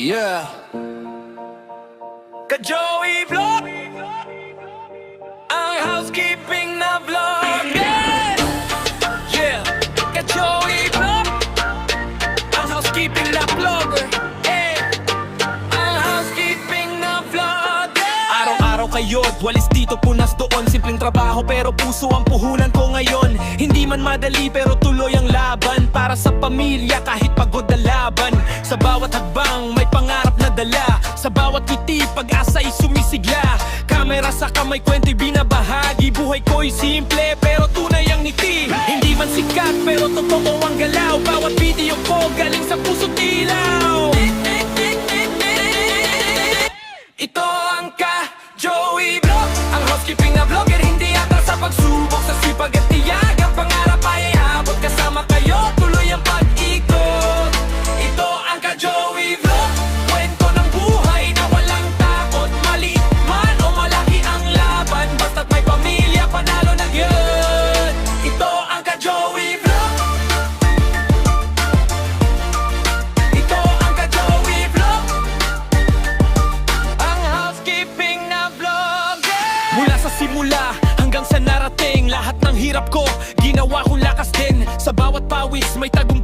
Yeah. Ka-Joey Vlog, ang housekeeping na vlog. Yeah, yeah. Ka-Joey Vlog, ang housekeeping na vlogger. Eh, ang housekeeping na vlog. Yeah. Araw-araw kayo't walis dito punas doon. Simpleng trabaho pero puso ang puhunan ko ngayon. Hindi man madali pero tuloy ang laban para sa pamilya kahit pagod na laban. Sa bawat hakbang may pangarap na dala, sa bawat ngiti pag-asa'y sumisigla. Kamera sa kamay kwento'y binabahagi. Buhay ko'y simple pero tunay ang ngiti. Hindi man sikat pero totoo ang galaw. Bawat video ko galing sa puso't ilaw. Ito ang Ka-Joey Vlog, ang housekeeping na vlogger. Hindi atras sa pagsubok, sa sipag at tiyag. Ang pangarap ay abot, kasama kayo tuloy ang pag-ikot. Ito ang Ka-Joey Vlog, kwento ng buhay na walang takot. Maliit man o malaki ang laban, basta't may pamilya, panalo na yun. Ito ang Ka-Joey Vlog. Ito ang Ka-Joey Vlog, ang housekeeping na vlog. Yeah! Mula sa simula hanggang sa narating, lahat ng hirap ko ginawa kong lakas din. Sa bawat pawis may tagumpay